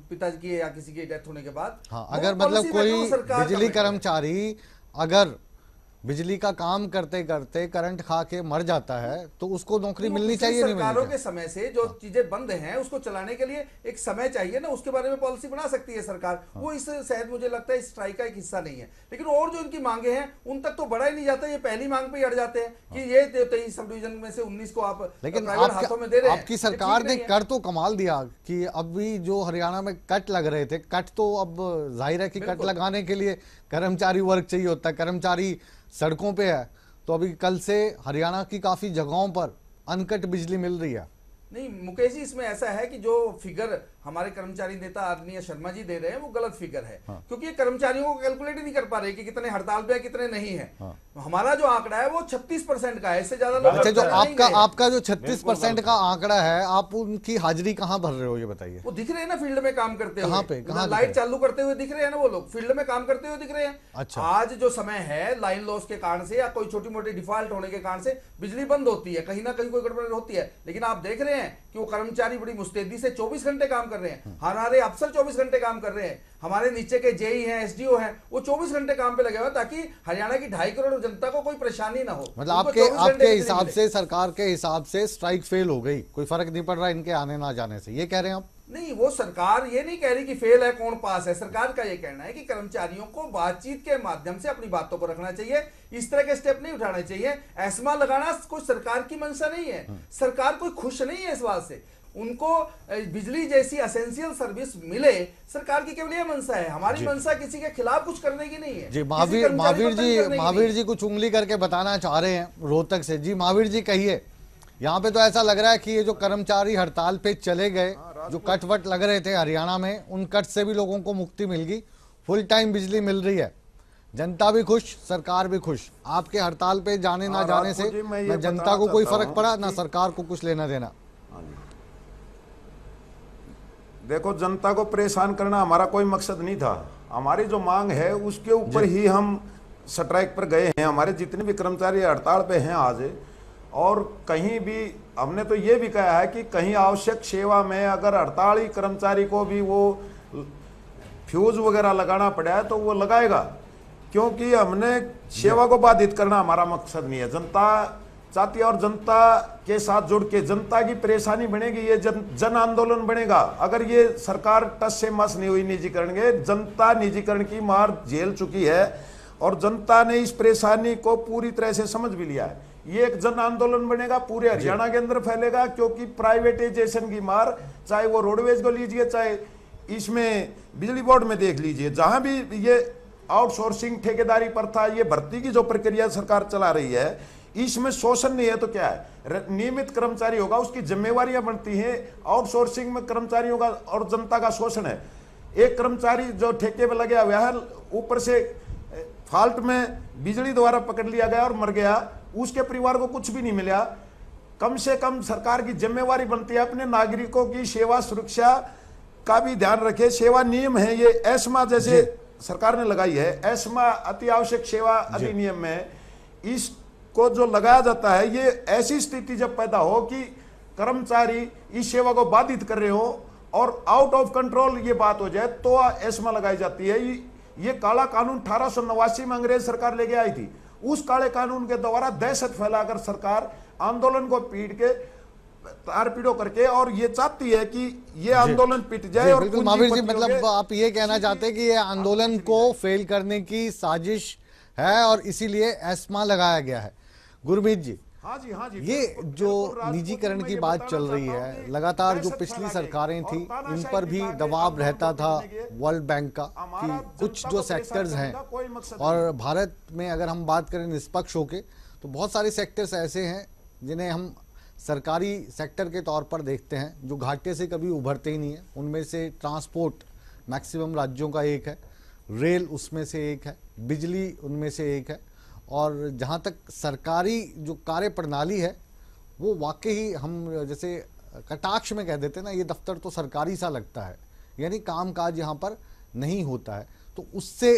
पिताजी की या किसी की डेथ होने के बाद। हाँ, अगर मतलब कोई बिजली कर्मचारी अगर बिजली का काम करते करते करंट खा के मर जाता है तो उसको नौकरी मिलनी चाहिए, नहीं मिलनी सरकारों चाहिए? के समय से जो चीजें बंद हैं उसको चलाने के लिए एक समय चाहिए ना, उसके बारे में पॉलिसी बना सकती है सरकार। वो इस शायद मुझे लगता है स्ट्राइक का एक हिस्सा नहीं है, लेकिन और जो इनकी मांगे हैं उन तक तो बढ़ा ही नहीं जाता। ये पहली मांग पे ही अड़ जाते हैं कि ये 23 सब डिवीजन में से 19 को आप लेकिन प्राइवेट हाथों में दे रहे हैं। आपकी सरकार ने कर तो कमाल दिया कि अभी जो हरियाणा में कट लग रहे थे, कट तो अब जाहिर है कि कट लगाने के लिए कर्मचारी वर्ग चाहिए होता है, कर्मचारी सड़कों पे है, तो अभी कल से हरियाणा की काफी जगहों पर अनकट बिजली मिल रही है। नहीं मुकेश जी, इसमें ऐसा है कि जो फिगर हमारे कर्मचारी नेता आदरणीय शर्मा जी दे रहे हैं वो गलत फिगर है। क्योंकि ये कर्मचारियों को कैलकुलेट ही नहीं कर पा रहे कि कितने हड़ताल पे है कितने नहीं है। हमारा जो आंकड़ा है वो 36% का है, इससे ज्यादा लोग अच्छा, जो आपका जो 36% का आंकड़ा है, आप उनकी हाजिरी कहाँ भर रहे हो ये बताइए? वो दिख रहे हैं ना फील्ड में काम करते हुए, कहाँ पे? कहाँ लाइट चालू करते हुए दिख रहे हैं ना, वो लोग फील्ड में काम करते हुए दिख रहे हैं। अच्छा, आज जो समय है लाइन लॉस के कारण से या कोई छोटी मोटी डिफॉल्ट होने के कारण से बिजली बंद होती है, कहीं ना कहीं कोई गड़बड़ होती है, लेकिन आप देख रहे हैं कि वो कर्मचारी बड़ी मुस्तैदी से 24 घंटे काम कर रहे हैं। हमारे अफसर 24 घंटे काम कर रहे हैं, हमारे नीचे के जेई हैं, एसडीओ हैं, वो 24 घंटे काम पे लगे हुए ताकि हरियाणा की 2.5 करोड़ जनता को कोई परेशानी ना हो। मतलब आपके हिसाब से, सरकार के हिसाब से स्ट्राइक फेल हो गई, कोई फर्क नहीं पड़ रहा इनके आने ना जाने से, ये कह रहे हैं आप? नहीं, वो सरकार ये नहीं कह रही कि फेल है कौन पास है। सरकार का ये कहना है कि कर्मचारियों को बातचीत के माध्यम से अपनी बातों को रखना चाहिए, इस तरह के स्टेप नहीं उठाने चाहिए। एस्मा लगाना कोई सरकार की मंशा नहीं है, सरकार कोई खुश नहीं है इस बात से। उनको बिजली जैसी एसेंशियल सर्विस मिले, सरकार की केवल ये मंशा है। हमारी मंशा किसी के खिलाफ कुछ करने की नहीं है। जी महावीर जी कुछ उंगली करके बताना चाह रहे हैं रोहतक से। जी महावीर जी कहिए, यहाँ पे तो ऐसा लग रहा है कि ये जो कर्मचारी हड़ताल पे चले गए, जो कट वट लग रहे थे हरियाणा में, उन कट से भी लोगों को मुक्ति मिल गई, फुल टाइम बिजली मिल रही है, जनता भी खुश, सरकार भी खुश। आपके हड़ताल पे जाने ना जाने से न जनता को कोई फर्क पड़ा, ना सरकार को कुछ लेना देना। देखो, जनता को परेशान करना हमारा कोई मकसद नहीं था। हमारी जो मांग है उसके ऊपर ही हम स्ट्राइक पर गए हैं। हमारे जितने भी कर्मचारी हड़ताल पे हैं आज, और कहीं भी हमने तो ये भी कहा है कि कहीं आवश्यक सेवा में अगर हड़ताली कर्मचारी को भी वो फ्यूज वगैरह लगाना पड़ा है तो वो लगाएगा, क्योंकि हमने सेवा को बाधित करना हमारा मकसद नहीं है। जनता चाहती है और जनता के साथ जुड़ के जनता की परेशानी बनेगी, ये जन आंदोलन बनेगा। अगर ये सरकार टस से मस नहीं हुई निजीकरण के, जनता निजीकरण की मार झेल चुकी है और जनता ने इस परेशानी को पूरी तरह से समझ भी लिया है। ये एक जन आंदोलन बनेगा, पूरे हरियाणा के अंदर फैलेगा, क्योंकि प्राइवेटाइजेशन की मार, चाहे वो रोडवेज को लीजिए, चाहे इसमें बिजली बोर्ड में देख लीजिए, जहां भी ये आउटसोर्सिंग ठेकेदारी प्रथा, ये भर्ती की जो प्रक्रिया सरकार चला रही है, इसमें शोषण नहीं है तो क्या है? नियमित कर्मचारी होगा, उसकी जिम्मेवारियां बनती हैं। आउटसोर्सिंग में कर्मचारियों का और जनता का शोषण है। एक कर्मचारी जो ठेके पे लगे हुआ है, ऊपर से फाल्ट में बिजली द्वारा पकड़ लिया गया और मर गया, उसके परिवार को कुछ भी नहीं मिला। कम से कम सरकार की जिम्मेवारी बनती है अपने नागरिकों की सेवा सुरक्षा का भी ध्यान रखे। सेवा नियम है ये, एस्मा जैसे सरकार ने लगाई है, एस्मा अति आवश्यक सेवा अधिनियम में, इसको जो लगाया जाता है, ये ऐसी स्थिति जब पैदा हो कि कर्मचारी इस सेवा को बाधित कर रहे हो और आउट ऑफ कंट्रोल ये बात हो जाए तो एस्मा लगाई जाती है। ये काला कानून 1889 में अंग्रेज सरकार लेके आई थी। उस काले कानून के द्वारा दहशत फैलाकर सरकार आंदोलन को पीट के तार पीड़ो करके, और ये चाहती है कि ये आंदोलन पिट जाए। और महावीर जी, मतलब आप ये कहना चाहते हैं कि ये आंदोलन को फेल करने की साजिश है और इसीलिए एस्मा लगाया गया है। गुरमीत जी, हाँ जी, ये जो निजीकरण की बात चल रही है, लगातार जो पिछली सरकारें थी इन पर भी दबाव रहता था वर्ल्ड बैंक का कि कुछ जो सेक्टर्स हैं, और भारत में अगर हम बात करें निष्पक्ष होके तो बहुत सारे सेक्टर्स ऐसे हैं जिन्हें हम सरकारी सेक्टर के तौर पर देखते हैं, जो घाटे से कभी उभरते ही नहीं है। उनमें से ट्रांसपोर्ट मैक्सिमम राज्यों का एक है, रेल उसमें से एक है, बिजली उनमें से एक है, और जहाँ तक सरकारी जो कार्य प्रणाली है वो वाकई हम जैसे कटाक्ष में कह देते हैं ना, ये दफ्तर तो सरकारी सा लगता है, यानी कामकाज यहाँ पर नहीं होता है, तो उससे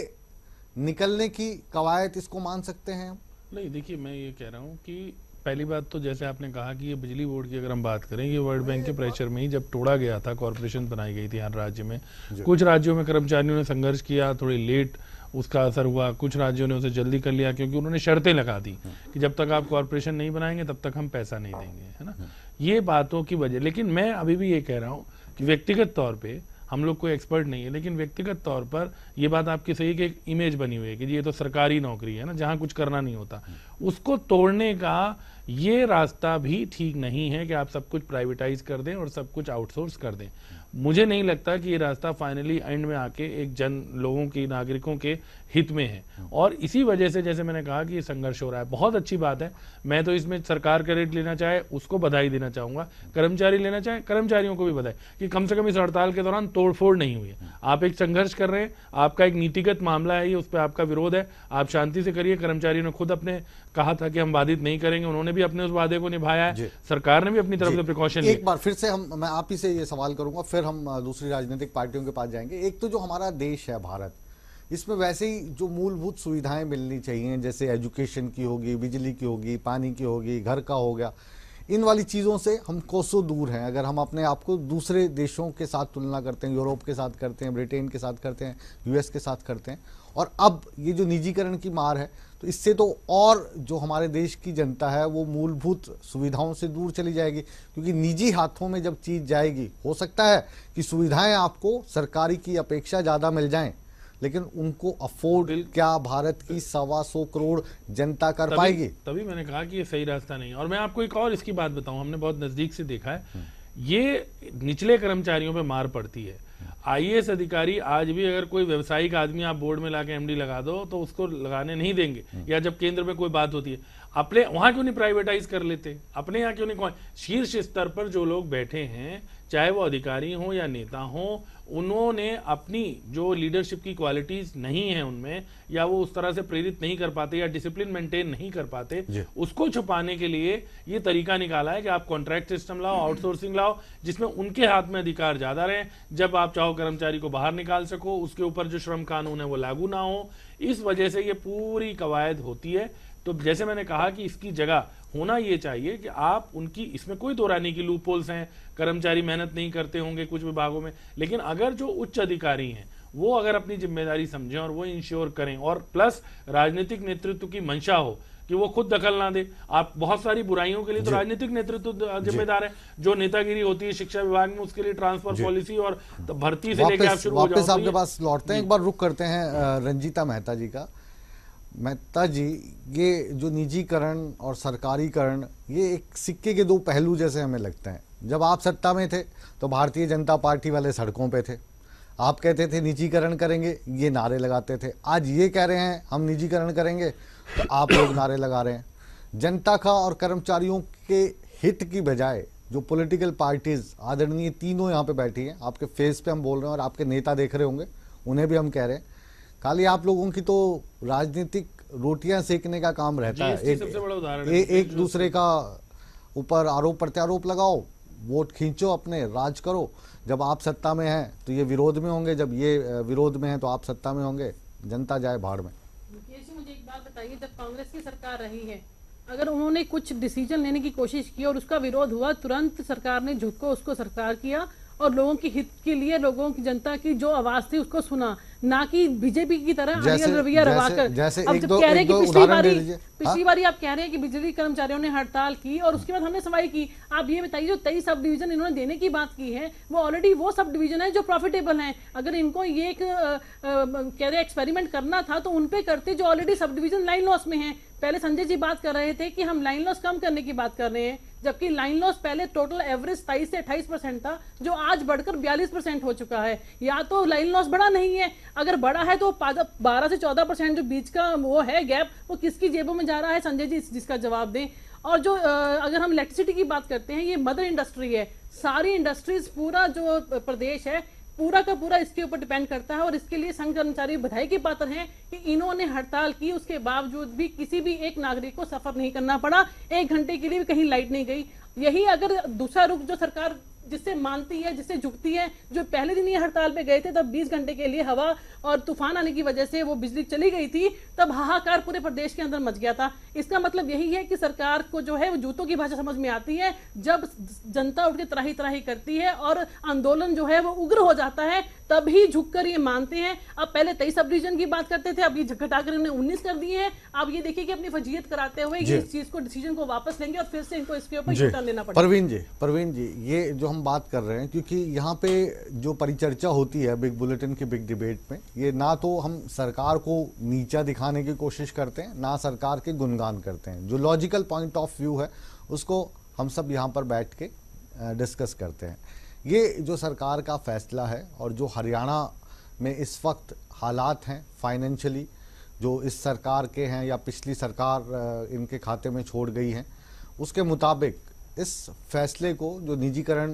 निकलने की कवायद इसको मान सकते हैं हम? नहीं, देखिए मैं ये कह रहा हूँ कि पहली बात तो जैसे आपने कहा कि ये बिजली बोर्ड की अगर हम बात करें, ये वर्ल्ड बैंक के प्रेशर में ही जब तोड़ा गया था, कॉरपोरेशन बनाई गई थी हर राज्य में, कुछ राज्यों में कर्मचारियों ने संघर्ष किया, थोड़ी लेट उसका असर हुआ। कुछ राज्यों ने उसे जल्दी कर लिया क्योंकि उन्होंने शर्तें लगा दी कि जब तक आप कॉरपोरेशन नहीं बनाएंगे तब तक हम पैसा नहीं देंगे, है ना। ये बातों की वजह, लेकिन मैं अभी भी ये कह रहा हूँ कि व्यक्तिगत तौर पे हम लोग कोई एक्सपर्ट नहीं है, लेकिन व्यक्तिगत तौर पर ये बात आपकी सही है कि एक इमेज बनी हुई है कि ये तो सरकारी नौकरी है ना, जहाँ कुछ करना नहीं होता। उसको तोड़ने का ये रास्ता भी ठीक नहीं है कि आप सब कुछ प्राइवेटाइज कर दें और सब कुछ आउटसोर्स कर दें। मुझे नहीं लगता कि ये रास्ता फाइनली एंड में आके एक लोगों की, नागरिकों के हित में है। और इसी वजह से जैसे मैंने कहा कि ये संघर्ष हो रहा है, बहुत अच्छी बात है। मैं तो इसमें सरकार क्रेडिट लेना चाहे उसको बधाई देना चाहूंगा, कर्मचारी लेना चाहे कर्मचारियों को भी बधाई कि कम से कम इस हड़ताल के दौरान तोड़फोड़ नहीं हुई है। आप एक संघर्ष कर रहे हैं, आपका एक नीतिगत मामला है, ये उस पर आपका विरोध है, आप शांति से करिए। कर्मचारियों ने खुद अपने कहा था कि हम बाधित नहीं करेंगे, उन्होंने भी अपने उस वादे को निभाया है, सरकार ने भी अपनी तरफ से प्रिकॉशन लिया। एक बार फिर से मैं आप ही से ये सवाल करूंगा, फिर हम दूसरी राजनीतिक पार्टियों के पास जाएंगे। एक तो जो हमारा देश है भारत, इसमें वैसे ही जो मूलभूत सुविधाएं मिलनी चाहिए, जैसे एजुकेशन की होगी, बिजली की होगी, पानी की होगी, घर का हो गया, इन वाली चीज़ों से हम कोसों दूर हैं। अगर हम अपने आप को दूसरे देशों के साथ तुलना करते हैं, यूरोप के साथ करते हैं, ब्रिटेन के साथ करते हैं, यूएस के साथ करते हैं, और अब ये जो निजीकरण की मार है, तो इससे तो और जो हमारे देश की जनता है वो मूलभूत सुविधाओं से दूर चली जाएगी। क्योंकि निजी हाथों में जब चीज़ जाएगी, हो सकता है कि सुविधाएं आपको सरकारी की अपेक्षा ज़्यादा मिल जाएं, लेकिन उनको अफोर्ड क्या भारत की 125 करोड़ जनता कर पाएगी? तभी मैंने कहा कि ये सही रास्ता नहीं है। और मैं आपको एक और इसकी बात बताऊं, हमने बहुत नजदीक से देखा है, ये निचले कर्मचारियों पे मार पड़ती है। आईएएस अधिकारी आज भी अगर कोई व्यवसायिक आदमी आप बोर्ड में लाके एमडी लगा दो तो उसको लगाने नहीं देंगे, या जब केंद्र में कोई बात होती है अपने वहां क्यों नहीं प्राइवेटाइज कर लेते, अपने यहाँ क्यों नहीं? शीर्ष स्तर पर जो लोग बैठे हैं, चाहे वो अधिकारी हो या नेता हो, उन्होंने अपनी जो लीडरशिप की क्वालिटीज नहीं है उनमें, या वो उस तरह से प्रेरित नहीं कर पाते या डिसिप्लिन मेंटेन नहीं कर पाते, उसको छुपाने के लिए ये तरीका निकाला है कि आप कॉन्ट्रैक्ट सिस्टम लाओ, आउटसोर्सिंग लाओ, जिसमें उनके हाथ में अधिकार ज्यादा रहे। जब आप चाहो कर्मचारी को बाहर निकाल सको, उसके ऊपर जो श्रम कानून है वो लागू ना हो। इस वजह से ये पूरी कवायद होती है। तो जैसे मैंने कहा कि इसकी जगह होना ये चाहिए कि आप उनकी, इसमें कोई दोहराने की लूपहोल्स हैं, कर्मचारी मेहनत नहीं करते होंगे कुछ विभागों में, लेकिन अगर जो उच्च अधिकारी हैं वो अगर अपनी जिम्मेदारी समझें और वो इंश्योर करें, और प्लस राजनीतिक नेतृत्व की मंशा हो कि वो खुद दखल ना दे। आप बहुत सारी बुराइयों के लिए तो राजनीतिक नेतृत्व जिम्मेदार है। जो नेतागिरी होती है शिक्षा विभाग में, उसके लिए ट्रांसफर पॉलिसी और भर्ती से लेकर आप शुरू हो जाओ। वापस आपके पास लौटते हैं, एक बार रुक करते हैं रंजीता मेहता जी का। मेहता जी, ये जो निजीकरण और सरकारीकरण, ये एक सिक्के के दो पहलू जैसे हमें लगते हैं। जब आप सत्ता में थे तो भारतीय जनता पार्टी वाले सड़कों पे थे, आप कहते थे निजीकरण करेंगे, ये नारे लगाते थे। आज ये कह रहे हैं हम निजीकरण करेंगे तो आप लोग नारे लगा रहे हैं। जनता का और कर्मचारियों के हित की बजाय जो पॉलिटिकल पार्टीज, आदरणीय तीनों यहाँ पे बैठी हैं, आपके फेस पे हम बोल रहे हैं और आपके नेता देख रहे होंगे, उन्हें भी हम कह रहे हैं, खाली आप लोगों की तो राजनीतिक रोटियां सेकने का काम रहता है। एक दूसरे का ऊपर आरोप प्रत्यारोप लगाओ, वोट खींचो, अपने राज करो। जब आप सत्ता में हैं तो ये विरोध में होंगे, जब ये विरोध में है तो आप सत्ता में होंगे। जनता जाए भाड़ में। मुझे एक बात बताइए, जब कांग्रेस की सरकार रही है, अगर उन्होंने कुछ डिसीजन लेने की कोशिश की और उसका विरोध हुआ, तुरंत सरकार ने झुक को उसको सरकार किया और लोगों की हित के लिए, लोगों की, जनता की जो आवाज थी उसको सुना, ना कि बीजेपी की तरह रवैया रवाकर। अब जब कह रहे हैं कि पिछली बारी आप कह रहे हैं कि बिजली कर्मचारियों ने हड़ताल की और उसके बाद हमने सफाई की। आप ये बताइए, जो 23 सब डिवीजन इन्होंने देने की बात की है, वो ऑलरेडी वो सब डिवीजन है जो प्रॉफिटेबल हैं। अगर इनको ये एक कह रहे एक्सपेरिमेंट करना था तो उनपे करते जो already sub division line loss में है। पहले संजय जी बात कर रहे थे कि हम लाइन लॉस कम करने की बात कर रहे हैं, जबकि लाइन लॉस पहले टोटल एवरेज 23 से 28% था, जो आज बढ़कर 42% हो चुका है। या तो लाइन लॉस बड़ा नहीं है, अगर बड़ा है तो 12 से 14% जो बीच का वो है गैप, वो किसकी जेबों में जा रहा है? संजय जी जिसका जवाब दें। और जो अगर हम इलेक्ट्रिसिटी की बात करते हैं, ये मदर इंडस्ट्री है, सारी इंडस्ट्रीज, पूरा जो प्रदेश है पूरा का पूरा इसके ऊपर डिपेंड करता है। और इसके लिए संघ कर्मचारी बधाई के पात्र हैं कि इन्होंने हड़ताल की, उसके बावजूद भी किसी भी एक नागरिक को सफर नहीं करना पड़ा, 1 घंटे के लिए भी कहीं लाइट नहीं गई। यही अगर दूसरा रुख जो सरकार जिससे मानती है, जिससे झुकती है। जो पहले दिन ये हड़ताल पे गए थे तब 20 घंटे के लिए हवा और तूफान आने की वजह से वो बिजली चली गई थी, तब हाहाकार पूरे प्रदेश के अंदर मच गया था। इसका मतलब यही है कि सरकार को जो है वो जूतों की भाषा समझ में आती है। जब जनता उठ के त्राही त्राही करती है और आंदोलन जो है वो उग्र हो जाता है, तभी झुककर ये मानते हैं। अब पहले 23 सब डिवीजन की बात करते थे, अब ये घटाकर इन्होंने 19 कर दिए हैं। अब ये देखिए कि अपनी फजीयत कराते हुए ये इस चीज को, डिसीजन को वापस लेंगे और फिर से इनको इसके ऊपर यू टर्न लेना पड़ेगा। परवीन जी, ये जो हम बात कर रहे हैं, क्योंकि यहाँ पे जो परिचर्चा होती है बिग बुलेटिन की बिग डिबेट में, ये ना तो हम सरकार को नीचा दिखाने की कोशिश करते हैं, ना सरकार के गुणगान करते हैं। जो लॉजिकल पॉइंट ऑफ व्यू है उसको हम सब यहाँ पर बैठ के डिस्कस करते हैं। ये जो सरकार का फैसला है और जो हरियाणा में इस वक्त हालात हैं फाइनेंशियली, जो इस सरकार के हैं या पिछली सरकार इनके खाते में छोड़ गई हैं, उसके मुताबिक इस फैसले को जो निजीकरण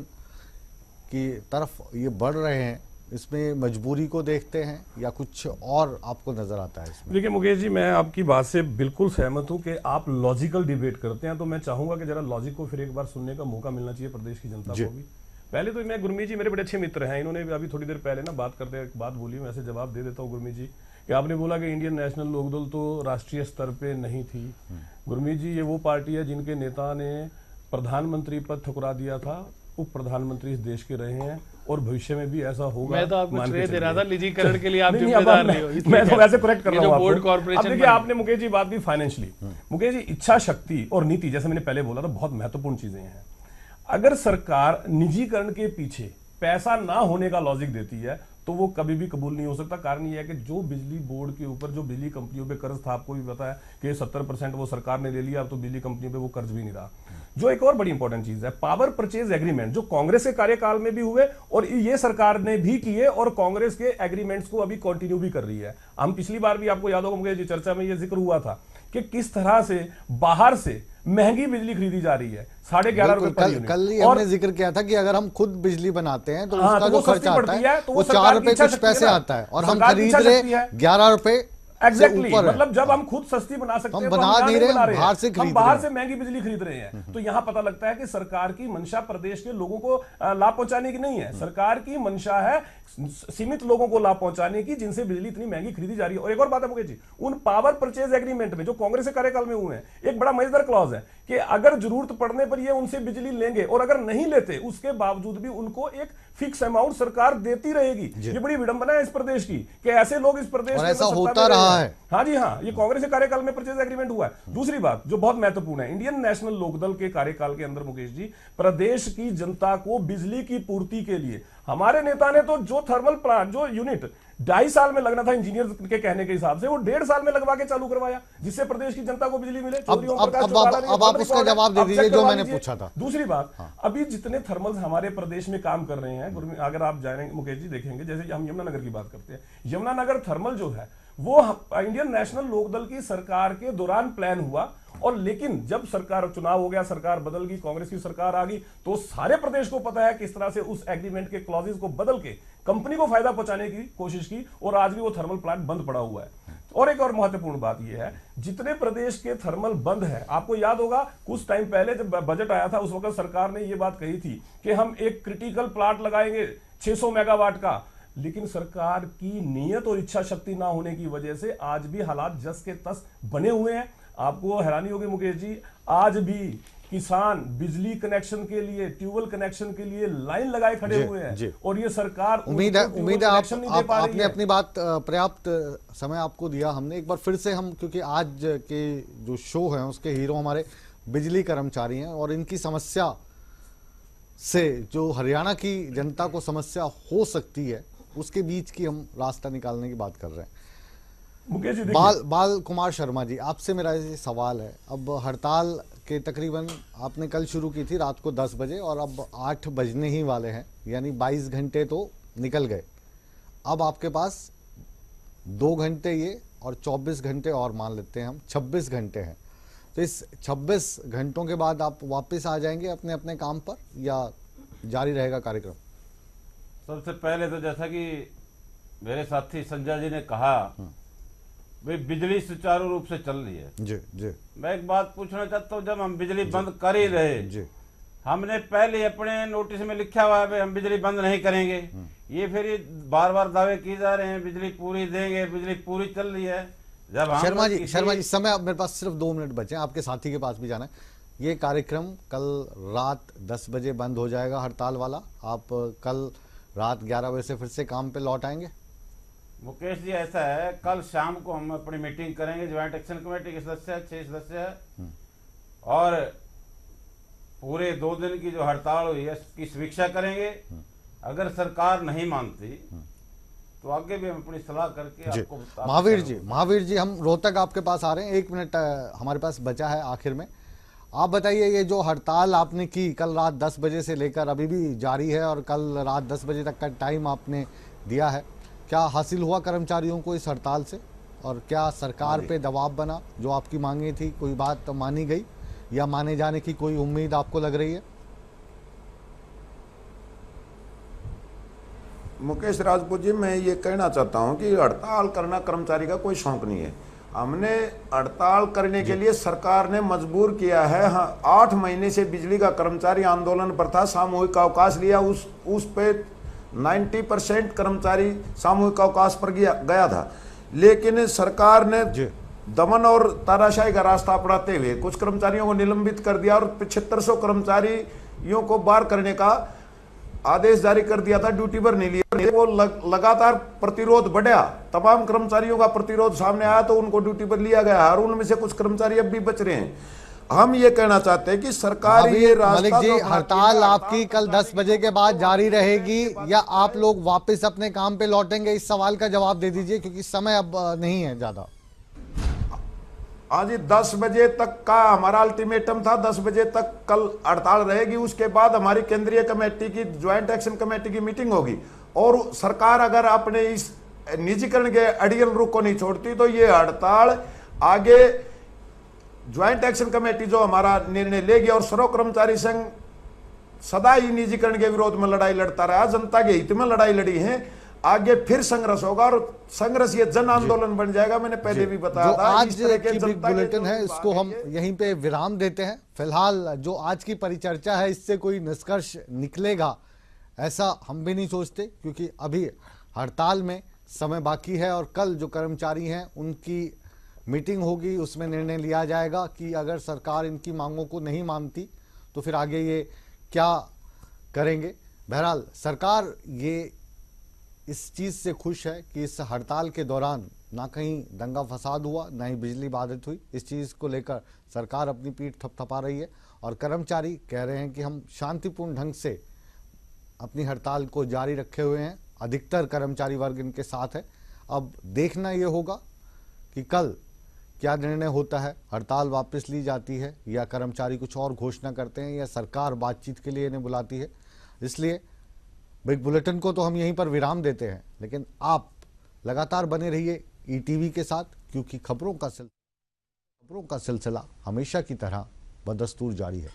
की तरफ ये बढ़ रहे हैं, इसमें मजबूरी को देखते हैं या कुछ और आपको नजर आता है इसमें? देखिए मुकेश जी, मैं आपकी बात से बिल्कुल सहमत हूं कि आप लॉजिकल डिबेट करते हैं, तो मैं चाहूंगा कि जरा लॉजिक को फिर एक बार सुनने का मौका मिलना चाहिए प्रदेश की जनता को भी। पहले तो मैं, गुरमीत जी मेरे बड़े अच्छे मित्र हैं, इन्होंने अभी थोड़ी देर पहले ना बात करते एक बात बोली, मैं ऐसे जवाब दे देता हूँ गुरमीत जी, कि आपने बोला कि इंडियन नेशनल लोकदल तो राष्ट्रीय स्तर पे नहीं थी। गुरमीत जी, ये वो पार्टी है जिनके नेता ने प्रधानमंत्री पद ठुकरा दिया था, उप प्रधानमंत्री इस देश के रहे हैं और भविष्य में भी ऐसा होगा। मैं तो आपको श्रेय दे रहा था निजीकरण के लिए, आप जिम्मेदार नहीं हो। मैं तो वैसे करेक्ट कर रहा हूं बोर्ड आपको। कॉर्पोरेशन। अब देखिए, आपने मुकेश जी बात की फाइनेंशियली, मुकेश जी इच्छा शक्ति और नीति, जैसे मैंने पहले बोला था, बहुत महत्वपूर्ण चीजें हैं। अगर सरकार निजीकरण के पीछे पैसा ना होने का लॉजिक देती है तो वो कभी भी कबूल नहीं हो सकता। कारण ये है कि जो बिजली बोर्ड के ऊपर, जो बिजली कंपनियों पे कर्ज था, आपको भी पता है कि 70% वो सरकार ने ले लिया, अब तो बिजली कंपनियों पे वो कर्ज भी नहीं रहा। जो एक और बड़ी इंपॉर्टेंट चीज है, पावर परचेज एग्रीमेंट, जो कांग्रेस के कार्यकाल में भी हुए और ये सरकार ने भी किए और कांग्रेस के एग्रीमेंट्स को अभी कंटिन्यू भी कर रही है। हम पिछली बार भी, आपको याद होगा मुझे चर्चा में ये जिक्र हुआ था कि किस तरह से बाहर से महंगी बिजली खरीदी जा रही है, 11.5 रुपए पर यूनिट। कल ही हमने जिक्र किया था कि अगर हम खुद बिजली बनाते हैं तो उसका जो खर्च आता है वो 4 रुपए कुछ पैसे आता है और हम खरीद रहे 11 रुपए। एग्जैक्टली, मतलब जब हम खुद सस्ती बना सकते हैं, हम बना नहीं रहे, बाहर से हम बाहर से महंगी बिजली खरीद रहे हैं। तो यहां पता लगता है कि सरकार की मंशा प्रदेश के लोगों को लाभ पहुंचाने की नहीं है, सरकार की मंशा है सीमित लोगों को लाभ पहुंचाने की, जिनसे बिजली इतनी महंगी खरीदी जा रही है। और एक और बात है मुकेश जी, उन पावर परचेज एग्रीमेंट में जो कांग्रेस के कार्यकाल में हुए हैं, एक बड़ा मजेदार क्लॉज है कि अगर जरूरत पड़ने पर ये उनसे बिजली लेंगे और अगर नहीं लेते उसके बावजूद भी उनको एक फिक्स अमाउंट सरकार देती रहेगी। ये बड़ी विडंबना है इस प्रदेश की कि ऐसे लोग इस प्रदेश में ऐसा होता रहा है। हाँ जी हाँ, ये कांग्रेस के कार्यकाल में परचेज एग्रीमेंट हुआ है। दूसरी बात जो बहुत महत्वपूर्ण है, इंडियन नेशनल लोकदल के कार्यकाल के अंदर मुकेश जी, प्रदेश की जनता को बिजली की पूर्ति के लिए हमारे नेता ने तो जो थर्मल प्लांट, जो यूनिट 2.5 साल में लगना था इंजीनियर के कहने के हिसाब से, वो 1.5 साल में लगवा के चालू करवाया, जिससे प्रदेश की जनता को बिजली मिले। अब आप उसका जवाब दे दीजिए जो मैंने पूछा था। दूसरी बात, अभी जितने थर्मल्स हमारे प्रदेश में काम कर रहे हैं, अगर आप जाएंगे मुकेश जी देखेंगे, जैसे हम यमुनानगर की बात करते हैं, यमुनानगर थर्मल जो है वो इंडियन नेशनल लोकदल की सरकार के दौरान प्लान हुआ, और लेकिन जब सरकार, चुनाव हो गया, सरकार बदल गई, कांग्रेस की सरकार आ गई, तो सारे प्रदेश को पता है किस तरह से उस एग्रीमेंट के क्लॉजेस को बदल के कंपनी को फायदा पहुंचाने की कोशिश की, और आज भी वो थर्मल प्लांट बंद पड़ा हुआ है। और एक और महत्वपूर्ण बात यह है, जितने प्रदेश के थर्मल बंद है, आपको याद होगा कुछ टाइम पहले जब बजट आया था, उस वक्त सरकार ने यह बात कही थी कि हम एक क्रिटिकल प्लांट लगाएंगे 600 मेगावाट का, लेकिन सरकार की नीयत और इच्छा शक्ति ना होने की वजह से आज भी हालात जस के तस बने हुए हैं। आपको हैरानी होगी मुकेश जी, आज भी किसान बिजली कनेक्शन के लिए, ट्यूबवेल कनेक्शन के लिए लाइन लगाए खड़े हुए हैं, और ये सरकार, उम्मीद है आपने अपनी बात पर्याप्त समय आपको दिया। हमने एक बार फिर से हम, क्योंकि आज के जो शो है उसके हीरो हमारे बिजली कर्मचारी हैं और इनकी समस्या से जो हरियाणा की जनता को समस्या हो सकती है उसके बीच की हम रास्ता निकालने की बात कर रहे हैं। मुकेश जी, बाल कुमार शर्मा जी, आपसे मेरा ये सवाल है, अब हड़ताल के तकरीबन आपने कल शुरू की थी रात को 10 बजे और अब 8 बजने ही वाले हैं, यानी 22 घंटे तो निकल गए। अब आपके पास 2 घंटे ये और 24 घंटे और मान लेते हैं हम, 26 घंटे हैं। तो इस 26 घंटों के बाद आप वापस आ जाएंगे अपने अपने काम पर या जारी रहेगा कार्यक्रम? सबसे पहले तो जैसा कि मेरे साथी संजय जी ने कहा, भाई बिजली सुचारू रूप से चल रही है। जी जी। मैं एक बात पूछना चाहता हूँ, जब हम बिजली बंद कर ही रहे जी, हमने पहले अपने नोटिस में लिखा हुआ है हम बिजली बंद नहीं करेंगे। ये फिर ये बार बार दावे किए जा रहे हैं बिजली पूरी देंगे, बिजली पूरी चल रही है। जब शर्मा जी समय अब मेरे पास सिर्फ 2 मिनट बचे हैं, आपके साथी के पास भी जाना है। ये कार्यक्रम कल रात 10 बजे बंद हो जाएगा हड़ताल वाला, आप कल रात 11 बजे से फिर से काम पे लौट आएंगे? मुकेश जी ऐसा है, कल शाम को हम अपनी मीटिंग करेंगे, ज्वाइंट एक्शन कमेटी के सदस्य 6 सदस्य है, और पूरे 2 दिन की जो हड़ताल हुई है इसकी समीक्षा करेंगे। अगर सरकार नहीं मानती तो आगे भी हम अपनी सलाह करके आपको महावीर जी हम रोहतक आपके पास आ रहे हैं, 1 मिनट हमारे पास बचा है आखिर में। आप बताइए, ये जो हड़ताल आपने की कल रात 10 बजे से लेकर अभी भी जारी है और कल रात 10 बजे तक का टाइम आपने दिया है, क्या हासिल हुआ कर्मचारियों को इस हड़ताल से? और क्या सरकार पे दबाव बना? जो आपकी मांगे थी कोई बात मानी गई या माने जाने की कोई उम्मीद आपको लग रही है? मुकेश राजपूत जी, मैं ये कहना चाहता हूं कि हड़ताल करना कर्मचारी का कोई शौक नहीं है। हमने हड़ताल करने के लिए सरकार ने मजबूर किया है। 8 महीने से बिजली का कर्मचारी आंदोलन पर था, सामूहिक अवकाश लिया, उस पे 90% कर्मचारी सामूहिक अवकाश पर गया था। लेकिन सरकार ने दमन और तानाशाही का रास्ता अपनाते हुए कुछ कर्मचारियों को निलंबित कर दिया और 7500 कर्मचारियों को बाहर करने का आदेश जारी कर दिया था, ड्यूटी पर नहीं लिया। वो लगातार प्रतिरोध बढ़ा, तमाम कर्मचारियों का प्रतिरोध सामने आया तो उनको ड्यूटी पर लिया गया और उनमें से कुछ कर्मचारी अब भी बच रहे हैं। हम ये कहना चाहते हैं कि सरकार ये रास्ता, मलिक जी, हड़ताल आपकी कल 10 बजे के बाद जारी रहेगी या आप लोग वापस अपने काम पे लौटेंगे? इस सवाल का जवाब दे दीजिए क्योंकि समय अब नहीं है ज्यादा। आज 10 बजे तक का हमारा अल्टीमेटम था, 10 बजे तक कल हड़ताल रहेगी। उसके बाद हमारी केंद्रीय कमेटी की, ज्वाइंट एक्शन कमेटी की मीटिंग होगी और सरकार अगर अपने इस निजीकरण के अड़ियल रुख को नहीं छोड़ती तो ये हड़ताल आगे ज्वाइंट एक्शन कमेटी जो हमारा निर्णय लेगी और सर्व कर्मचारी संघ सदा ही निजीकरण के विरोध में लड़ाई लड़ता रहा, जनता के हित में लड़ाई लड़ी है। आगे फिर संघर्ष होगा और संघर्ष ये जन आंदोलन बन जाएगा। मैंने पहले भी बताया था। आज की बिग बुलेटिन है, इसको हम यहीं पे विराम देते हैं। फिलहाल जो आज की परिचर्चा है इससे कोई निष्कर्ष निकलेगा ऐसा हम भी नहीं सोचते, क्योंकि अभी हड़ताल में समय बाकी है और कल जो कर्मचारी हैं उनकी मीटिंग होगी, उसमें निर्णय लिया जाएगा कि अगर सरकार इनकी मांगों को नहीं मानती तो फिर आगे ये क्या करेंगे। बहरहाल सरकार ये इस चीज़ से खुश है कि इस हड़ताल के दौरान ना कहीं दंगा फसाद हुआ, ना ही बिजली बाधित हुई। इस चीज़ को लेकर सरकार अपनी पीठ थपथपा रही है और कर्मचारी कह रहे हैं कि हम शांतिपूर्ण ढंग से अपनी हड़ताल को जारी रखे हुए हैं। अधिकतर कर्मचारी वर्ग इनके साथ है। अब देखना ये होगा कि कल क्या निर्णय होता है, हड़ताल वापस ली जाती है या कर्मचारी कुछ और घोषणा करते हैं या सरकार बातचीत के लिए इन्हें बुलाती है। इसलिए बिग बुलेटिन को तो हम यहीं पर विराम देते हैं, लेकिन आप लगातार बने रहिए ईटीवी के साथ, क्योंकि खबरों का सिलसिला हमेशा की तरह बदस्तूर जारी है।